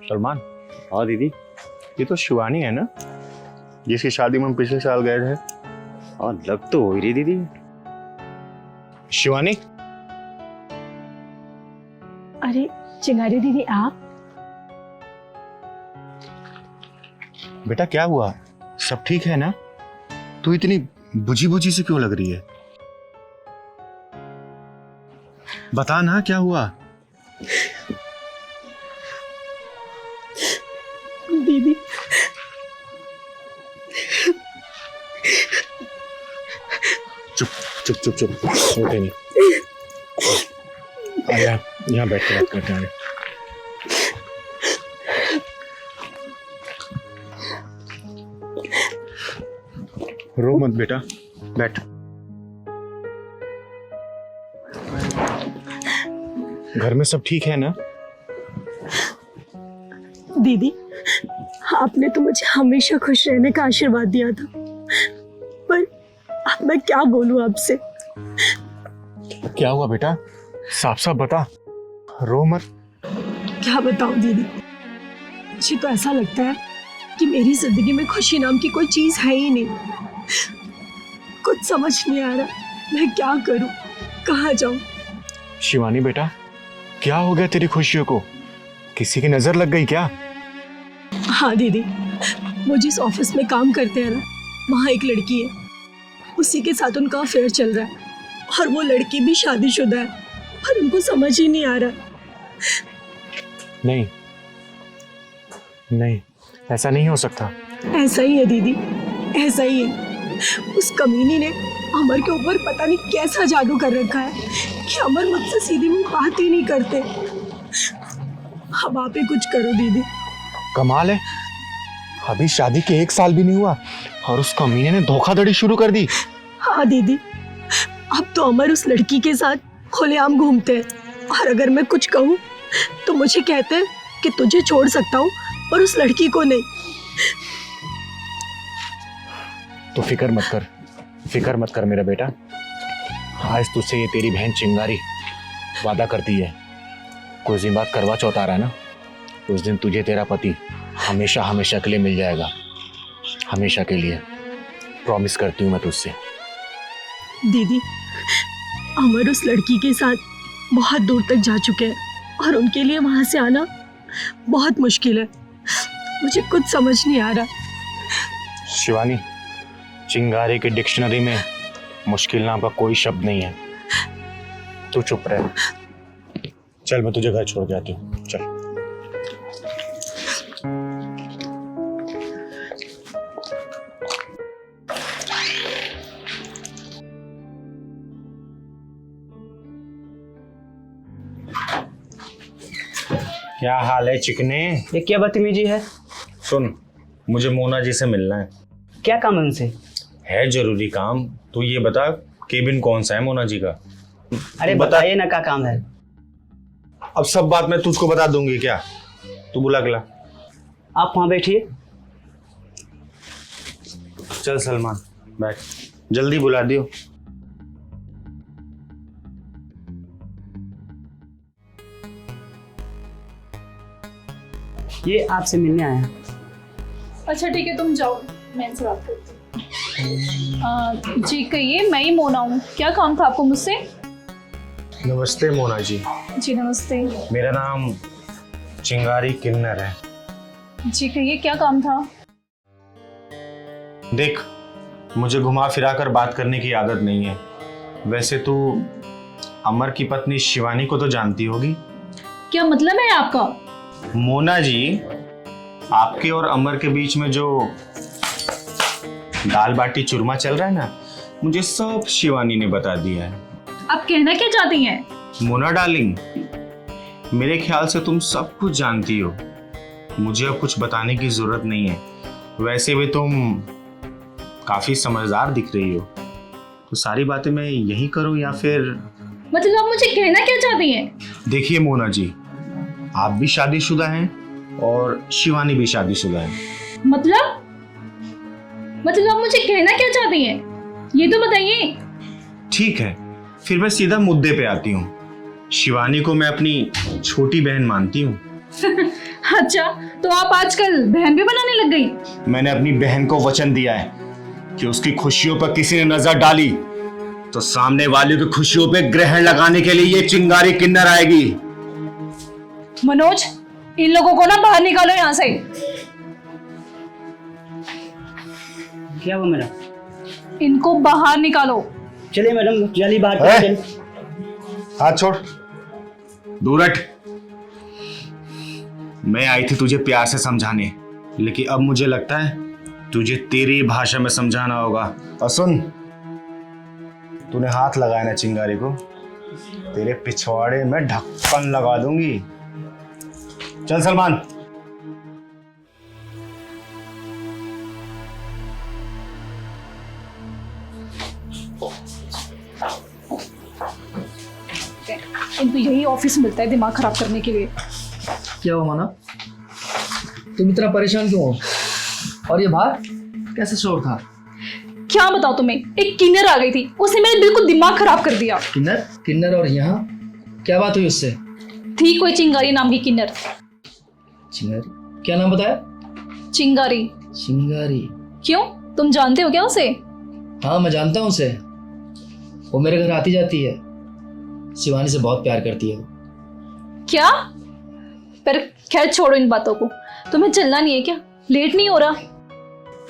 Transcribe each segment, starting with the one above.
सलमान, हाँ दीदी। ये तो शिवानी है ना, जिसकी शादी में हम पिछले साल गए थे? हाँ लग तो हो ही रही दीदी। शिवानी, अरे चिंगारी दीदी आप? बेटा क्या हुआ? सब ठीक है ना? तू इतनी बुझी बुझी से क्यों लग रही है? बता ना क्या हुआ? दीदी चुप चुप चुप चुप, होते नहीं। आया, यहाँ बैठ के बात करते हैं। रो मत बेटा, बैठ। घर में सब ठीक है ना? दीदी आपने तो मुझे हमेशा खुश रहने का आशीर्वाद दिया था, पर अब मैं क्या बोलूं आपसे। क्या हुआ बेटा? साफ साफ बता, रो मत। क्या बताऊं दीदी, मुझे तो ऐसा लगता है कि मेरी जिंदगी में खुशी नाम की कोई चीज है ही नहीं। कुछ समझ नहीं आ रहा मैं क्या करूं, कहाँ जाऊं। शिवानी बेटा, क्या हो गया तेरी खुशियों को? किसी की नजर लग गई क्या? हाँ दीदी, वो जिस ऑफिस में काम करते हैं ना, वहाँ एक लड़की है, उसी के साथ उनका अफेयर चल रहा है और वो लड़की भी शादीशुदा है, पर उनको समझ ही नहीं आ रहा। नहीं नहीं, ऐसा नहीं हो सकता। ऐसा ही है दीदी, ऐसा ही है। उस कमीनी ने अमर के ऊपर पता नहीं कैसा जादू कर रखा है कि अमर मुझसे सीधी मुंह बात ही नहीं करते। अब आप ही कुछ करो दीदी। कमाल है, अभी शादी के 1 साल भी नहीं हुआ और उस कमीने ने धोखाधड़ी शुरू कर दी। हाँ दीदी, अब तो अमर उस लड़की के साथ खुलेआम घूमते हैं और अगर मैं कुछ कहूँ तो मुझे कहते हैं कि तुझे छोड़ सकता हूँ और उस लड़की को नहीं। तो फिक्र मत कर मेरा बेटा। आज तुझसे ये तेरी बहन चिंगारी वादा करती है, कुछ दिन बाद करवा चौथ आ रहा है ना, उस दिन तुझे तेरा पति हमेशा हमेशा के लिए मिल जाएगा, हमेशा के लिए। प्रॉमिस करती हूँ मैं तुझसे। दीदी अमर उस लड़की के साथ बहुत दूर तक जा चुके हैं और उनके लिए वहां से आना बहुत मुश्किल है। मुझे कुछ समझ नहीं आ रहा। शिवानी, चिंगारी की डिक्शनरी में मुश्किल नाम का कोई शब्द नहीं है। तू चुप रह। चल मैं तुझे घर छोड़ के आती हूँ, चल। क्या हाल है चिकने? ये क्या बदतमीजी है? सुन, मुझे मोना जी से मिलना है। क्या काम है उनसे? है जरूरी काम। तू ये बता, केबिन कौन सा है मोना जी का? अरे बताइए ना, क्या काम है? अब सब बात मैं तुझको बता दूंगी क्या? तू बुला के ला। आप वहाँ बैठिए। चल सलमान, बैठ, जल्दी बुला दियो। ये आपसे मिलने आया है। अच्छा ठीक है, तुम जाओ, मैं इनसे बात करती हूँ। जी कहिए, मैं ही मोना हूँ, क्या काम था आपको मुझसे? नमस्ते मोना जी। जी नमस्ते। मेरा नाम चिंगारी किन्नर है। जी कहिए, क्या काम था? देख, मुझे घुमा फिरा कर बात करने की आदत नहीं है। वैसे तू अमर की पत्नी शिवानी को तो जानती होगी। क्या मतलब है आपका? मोना जी, आपके और अमर के बीच में जो दाल बाटी चूरमा चल रहा है ना, मुझे सब शिवानी ने बता दिया है। आप कहना क्या चाहती हैं? मोना डार्लिंग, मेरे ख्याल से तुम सब कुछ जानती हो, मुझे अब कुछ बताने की जरूरत नहीं है। वैसे भी तुम काफी समझदार दिख रही हो, तो सारी बातें मैं यही करूं या फिर? मतलब आप मुझे कहना क्या चाहती हैं? देखिए मोना जी, आप भी शादीशुदा हैं और शिवानी भी शादीशुदा है। मतलब आप मुझे कहना क्या चाहती हैं, ये तो बताइए। ठीक है, फिर मैं सीधा मुद्दे पे आती हूँ। शिवानी को मैं अपनी छोटी बहन मानती हूँ अच्छा, तो आप आजकल बहन भी बनाने लग गई? मैंने अपनी बहन को वचन दिया है कि उसकी खुशियों पर किसी ने नजर डाली तो सामने वाले की खुशियों पे ग्रहण लगाने के लिए ये चिंगारी किन्नर आएगी। मनोज, इन लोगों को ना बाहर निकालो यहाँ से। क्या हुआ मैडम? इनको बाहर निकालो। चलिए मैडम, जल्दी बाहर है? चलिए। हाथ छोड़, दूर हट। मैं आई थी तुझे प्यार से समझाने, लेकिन अब मुझे लगता है तुझे तेरी भाषा में समझाना होगा। और सुन, तूने हाथ लगाया ना चिंगारी को, तेरे पिछवाड़े में ढक्कन लगा दूंगी। चल सलमान। इनको यही ऑफिस मिलता है दिमाग खराब करने के लिए। क्या हुआ माना, तुम इतना परेशान क्यों हो? और ये बाहर कैसे शोर था? क्या बताओ तुम्हें, एक किन्नर आ गई थी, उसने मेरे बिल्कुल दिमाग खराब कर दिया। किन्नर? किन्नर? और यहाँ क्या बात हुई उससे? थी कोई चिंगारी नाम की किन्नर। चिंगारी? क्या नाम बताया? चिंगारी। चिंगारी? क्यों, तुम जानते हो क्या उसे? हाँ मैं जानता हूँ उसे, वो मेरे घर आती जाती है, शिवानी से बहुत प्यार करती है वो। क्या? पर खैर छोड़ो इन बातों को। तुम्हें चलना नहीं है क्या? लेट नहीं हो रहा?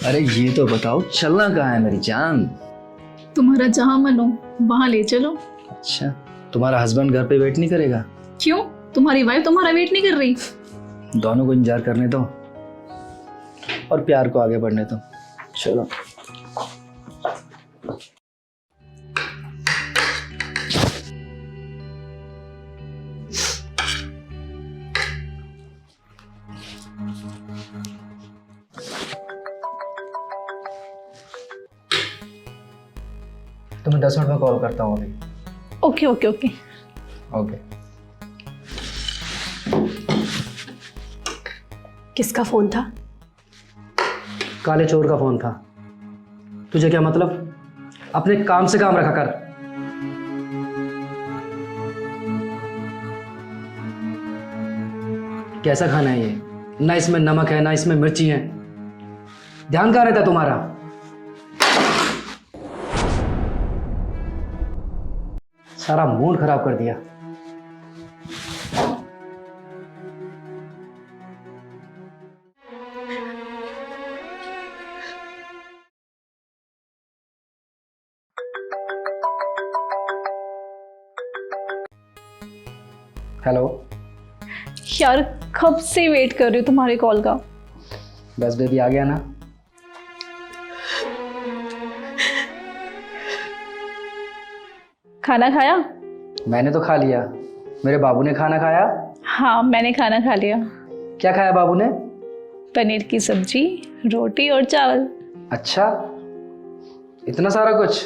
अरे ये तो बताओ चलना कहाँ है मेरी जान? तुम्हारा जहां मन हो वहां ले चलो। अच्छा, तुम्हारा हस्बैंड घर पे वेट नहीं करेगा? क्यों, तुम्हारी वाइफ तुम्हारा वेट नहीं कर रही? दोनों को इंतजार करने दो और प्यार को आगे बढ़ने दो। चलो। तुम्हें 10 मिनट में कॉल करता हूँ अभी। Okay okay okay. ओके। किसका फोन था? काले चोर का फोन था। तुझे क्या मतलब? अपने काम से काम रखा कर। कैसा खाना है ये? ना इसमें नमक है ना इसमें मिर्ची है। ध्यान कहाँ रहता तुम्हारा? सारा मूड खराब कर दिया। हेलो। यार कब से वेट कर रही हूँ तुम्हारे कॉल का। बस बेबी आ गया ना? खाना खाया? मैंने तो खा लिया। मेरे बाबू ने खाना खाया? हाँ मैंने खाना खा लिया। क्या खाया बाबू ने? पनीर की सब्जी, रोटी और चावल। अच्छा, इतना सारा कुछ?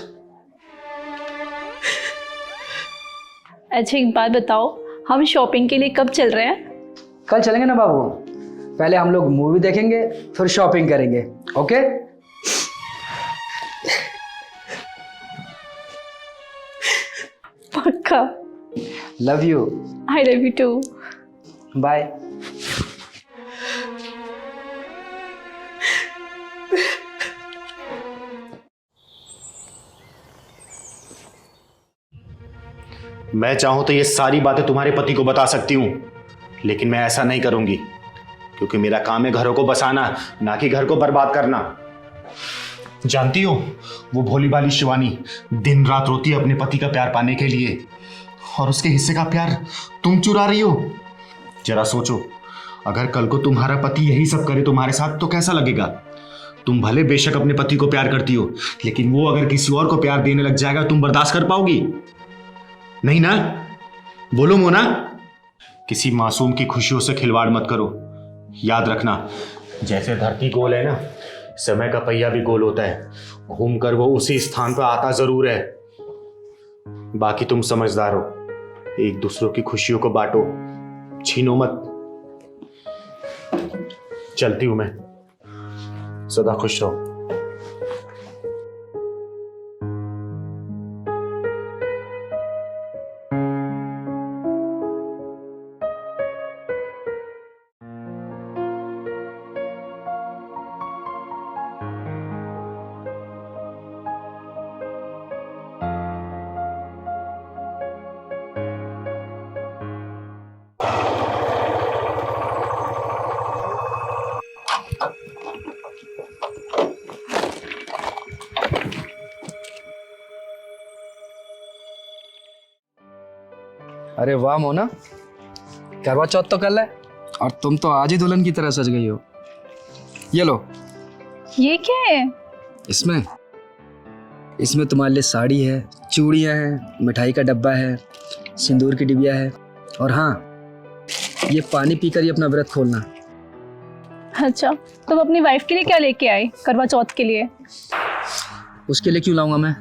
अच्छा एक बात बताओ, हम शॉपिंग के लिए कब चल रहे हैं? कल चलेंगे ना बाबू। पहले हम लोग मूवी देखेंगे फिर शॉपिंग करेंगे। ओके? पक्का। Love you. I love you too. Bye. मैं चाहूं तो ये सारी बातें तुम्हारे पति को बता सकती हूं, लेकिन मैं ऐसा नहीं करूंगी क्योंकि मेरा काम है घरों को बसाना, ना कि घर को बर्बाद करना। जानती हो, वो भोली भाली शिवानी दिन रात रोती है अपने पति का प्यार पाने के लिए, और उसके हिस्से का प्यार तुम चुरा रही हो। जरा सोचो, अगर कल को तुम्हारा पति यही सब करे तुम्हारे साथ तो कैसा लगेगा? तुम भले बेशक अपने पति को प्यार करती हो, लेकिन वो अगर किसी और को प्यार देने लग जाएगा तुम बर्दाश्त कर पाओगी? नहीं ना? बोलो मोना। किसी मासूम की खुशियों से खिलवाड़ मत करो। याद रखना, जैसे धरती गोल है ना, समय का पहिया भी गोल होता है। घूमकर वो उसी स्थान पर आता जरूर है। बाकी तुम समझदार हो, एक दूसरों की खुशियों को बांटो, छीनो मत। चलती हूं मैं, सदा खुश रहो। अरे वाह मोना, करवा चौथ तो कल है और तुम तो आज ही दुल्हन की तरह सज गई हो। ये लो, ये क्या है? इसमें तुम्हारे लिए साड़ी है, चूड़ियाँ हैं, मिठाई का डब्बा है, सिंदूर की डिबिया है और हाँ, ये पानी पीकर ही अपना व्रत खोलना। अच्छा, तुम अपनी वाइफ के लिए क्या लेके आए करवा चौथ के लिए? उसके लिए क्यों लाऊंगा मैं?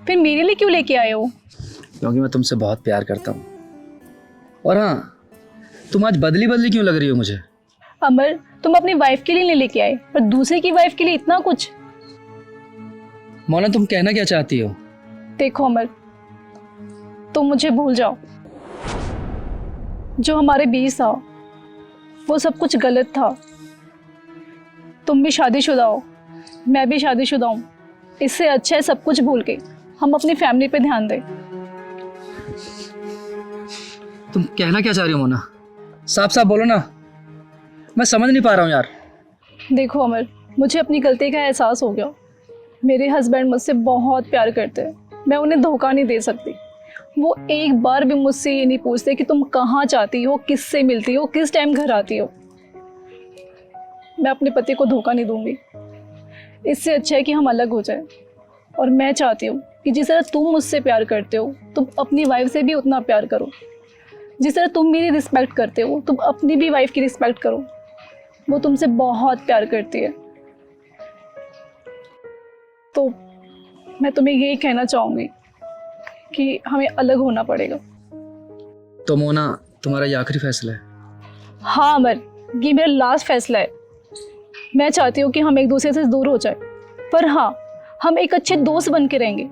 फिर मेरे लिए क्यों लेके आए हो? क्योंकि मैं तुमसे बहुत प्यार करता हूँ। और हाँ, तुम आज बदली बदली क्यों लग रही हो मुझे? अमर, तुम अपनी वाइफ के लिए नहीं लेके आए पर दूसरे की वाइफ के लिए इतना कुछ। मोना, तुम कहना क्या चाहती हो? देखो अमर, तुम मुझे भूल जाओ। जो हमारे बीच था वो सब कुछ गलत था। तुम भी शादीशुदा हो, मैं भी शादीशुदा हूँ। इससे अच्छा है सब कुछ भूल के हम अपनी फैमिली पे ध्यान दें। तुम कहना क्या चाह रही हो मोना? साफ साफ बोलो ना, मैं समझ नहीं पा रहा हूँ यार। देखो अमर, मुझे अपनी गलती का एहसास हो गया। मेरे हस्बैंड मुझसे बहुत प्यार करते हैं, मैं उन्हें धोखा नहीं दे सकती। वो एक बार भी मुझसे ये नहीं पूछते कि तुम कहाँ जाती हो, किससे मिलती हो, किस टाइम घर आती हो। मैं अपने पति को धोखा नहीं दूंगी। इससे अच्छा है कि हम अलग हो जाए। और मैं चाहती हूँ कि जिस तरह तुम मुझसे प्यार करते हो तुम अपनी वाइफ से भी उतना प्यार करो। जिस तरह तुम मेरी रिस्पेक्ट करते हो तुम अपनी भी वाइफ की रिस्पेक्ट करो। वो तुमसे बहुत प्यार करती है। तो मैं तुम्हें यही कहना चाहूँगी कि हमें अलग होना पड़ेगा। तो मोना, तुम्हारा ये आखिरी फैसला है? हाँ अमर, ये मेरा लास्ट फैसला है। मैं चाहती हूँ कि हम एक दूसरे से दूर हो जाए, पर हाँ, हम एक अच्छे दोस्त बन के रहेंगे।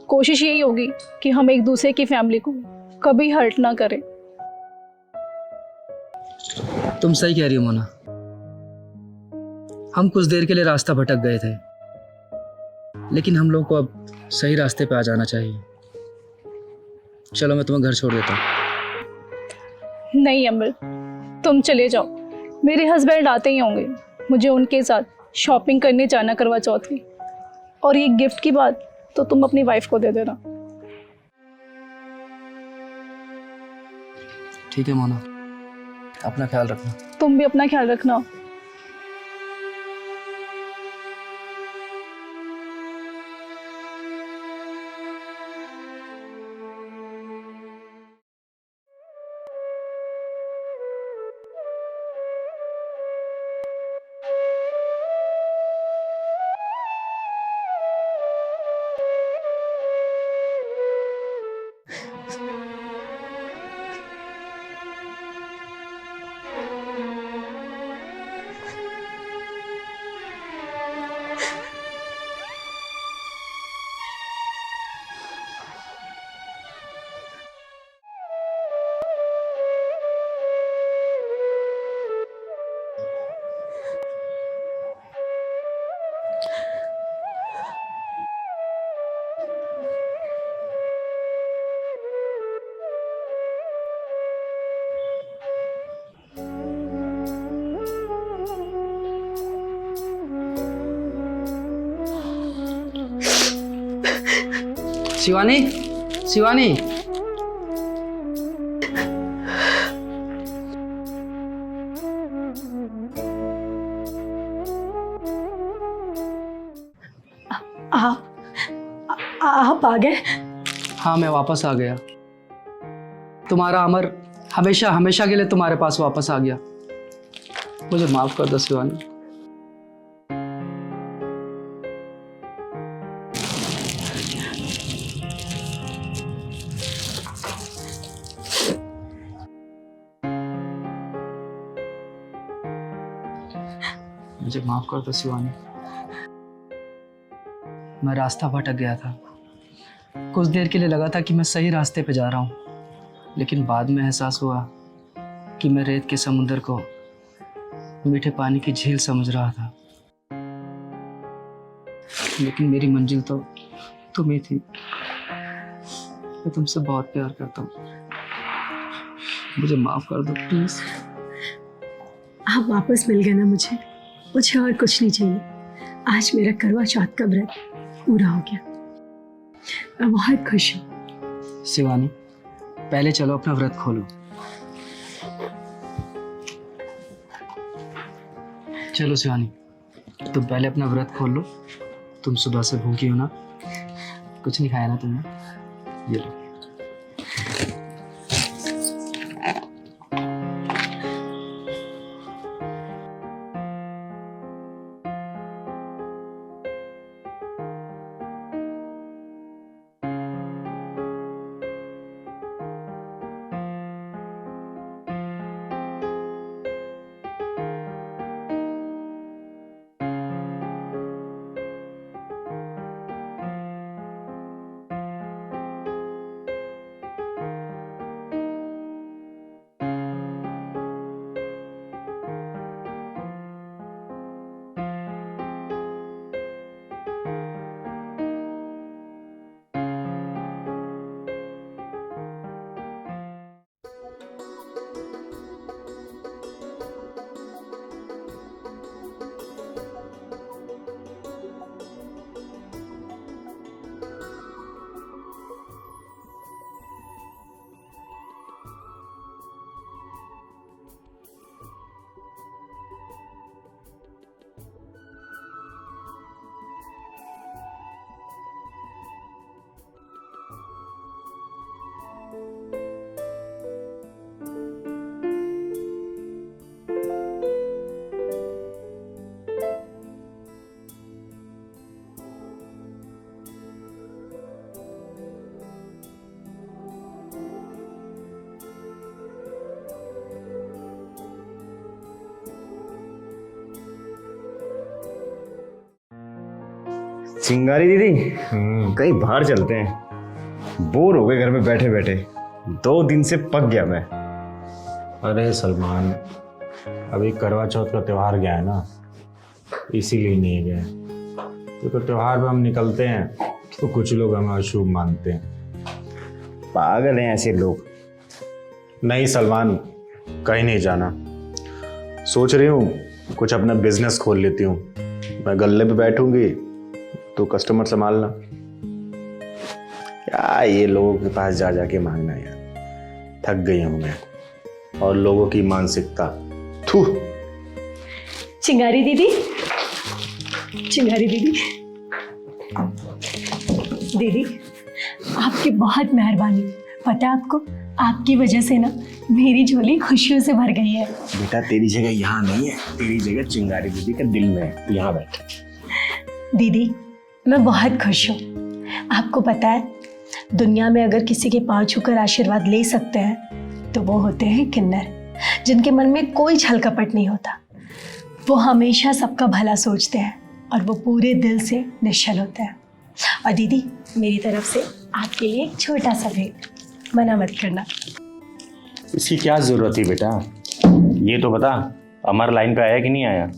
कोशिश यही होगी कि हम एक दूसरे की फैमिली को कभी हर्ट ना करें। तुम सही कह रही हो मोना। हम कुछ देर के लिए रास्ता भटक गए थे, लेकिन हम लोग को अब सही रास्ते पे आ जाना चाहिए। चलो, मैं तुम्हें घर छोड़ देता हूँ। नहीं अमर, तुम चले जाओ। मेरे हस्बैंड आते ही होंगे। मुझे उनके साथ शॉपिंग करने जाना करवा चौथ की। और ये गिफ्ट की बात तो तुम अपनी वाइफ को दे देना। ठीक है मोना, अपना ख्याल रखना। तुम भी अपना ख्याल रखना। शिवानी, शिवानी, आप आ गए? हाँ, मैं वापस आ गया। तुम्हारा अमर हमेशा हमेशा के लिए तुम्हारे पास वापस आ गया। मुझे माफ कर दो शिवानी। मुझे माफ कर दो शिवानी। मैं रास्ता भटक गया था। कुछ देर के लिए लगा था कि मैं सही रास्ते पे जा रहा हूँ, लेकिन बाद में एहसास हुआ कि मैं रेत के समुंदर को मीठे पानी की झील समझ रहा था। लेकिन मेरी मंजिल तो तुम ही थी। मैं तुमसे बहुत प्यार करता हूँ। मुझे माफ कर दो प्लीज। आप वापस मिल गए ना मुझे और कुछ नहीं चाहिए। आज मेरा करवा चौथ का व्रत पूरा हो गया। मैं बहुत खुश हूँ। शिवानी, पहले चलो अपना व्रत खोलो। चलो शिवानी, तुम पहले अपना व्रत खोल लो। तुम सुबह से भूखी हो ना, कुछ नहीं खाया ना तुमने, ये लो। चिंगारी दीदी, कहीं बाहर चलते हैं। बोर हो गए घर में बैठे बैठे, 2 दिन से पक गया मैं। अरे सलमान, अभी करवा चौथ का त्योहार गया है ना, इसीलिए नहीं गए। तो त्योहार पे हम निकलते हैं तो कुछ लोग हमें अशुभ मानते हैं। पागल हैं ऐसे लोग। नहीं सलमान, कहीं नहीं जाना। सोच रही हूँ कुछ अपना बिजनेस खोल लेती हूँ। मैं गल्ले पे बैठूंगी तो कस्टमर संभालना। क्या ये लोगों के पास जा जाके मांगना यार, थक गई हूँ मैं। और लोगों की मानसिकता, थू। चिंगारी दीदी, चिंगारी दीदी, दीदी आपकी बहुत मेहरबानी। पता है आपको, आपकी वजह से ना मेरी झोली खुशियों से भर गई है। बेटा तेरी जगह यहाँ नहीं है, तेरी जगह चिंगारी दीदी के दिल में है। तू यहाँ बैठ। दीदी मैं बहुत खुश हूँ। आपको पता है, दुनिया में अगर किसी के पाँव छूकर आशीर्वाद ले सकते हैं तो वो होते हैं किन्नर, जिनके मन में कोई छल कपट नहीं होता। वो हमेशा सबका भला सोचते हैं और वो पूरे दिल से निश्चल होते हैं। और दीदी मेरी तरफ से आपके लिए एक छोटा सा भेंट, मना मत करना। इसकी क्या जरूरत थी बेटा? ये तो बता, अमर लाइन पे आया कि नहीं आया?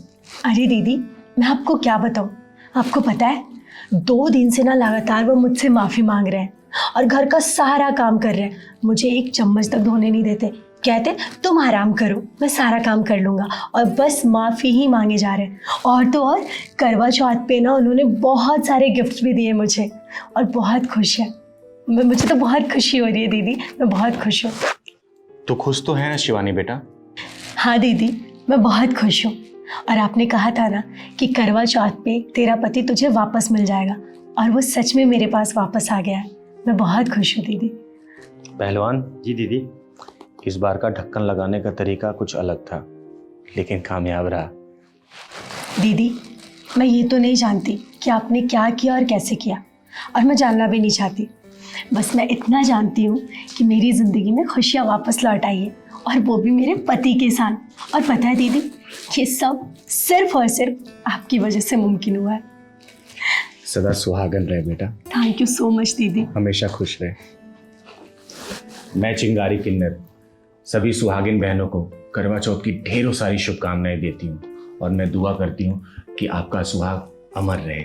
अरे दीदी मैं आपको क्या बताऊँ, आपको पता है 2 दिन से ना लगातार वो मुझसे माफ़ी मांग रहे हैं और घर का सारा काम कर रहे हैं। मुझे एक चम्मच तक धोने नहीं देते। कहते तुम आराम करो, मैं सारा काम कर लूँगा, और बस माफ़ी ही मांगे जा रहे हैं। और तो और करवा चौथ पे ना उन्होंने बहुत सारे गिफ्ट्स भी दिए मुझे, और बहुत खुश है। मुझे तो बहुत खुशी हो रही है दीदी, मैं बहुत खुश हूँ। तो खुश तो है ना शिवानी बेटा? हाँ दीदी मैं बहुत खुश हूँ। और आपने कहा था ना कि करवा चौथ पे तेरा पति तुझे वापस मिल जाएगा, और वो सच में मेरे पास वापस आ गया है। मैं बहुत खुश हूँ दीदी। पहलवान जी, दीदी इस बार का ढक्कन लगाने का तरीका कुछ अलग था, लेकिन कामयाब रहा। दीदी मैं ये तो नहीं जानती कि आपने क्या किया और कैसे किया, और मैं जानना भी नहीं चाहती। बस मैं इतना जानती हूँ कि मेरी ज़िंदगी में खुशियाँ वापस लौट आई है, और वो भी मेरे पति के साथ। और पता है दीदी, ये सब सिर्फ और सिर्फ आपकी वजह से मुमकिन हुआ है। सदा सुहागन रहे बेटा। थैंक यू सो मच दीदी। हमेशा खुश रहे। मैं चिंगारी किन्नर सभी सुहागिन बहनों को करवा चौथ की ढेरों सारी शुभकामनाएं देती हूँ, और मैं दुआ करती हूँ कि आपका सुहाग अमर रहे।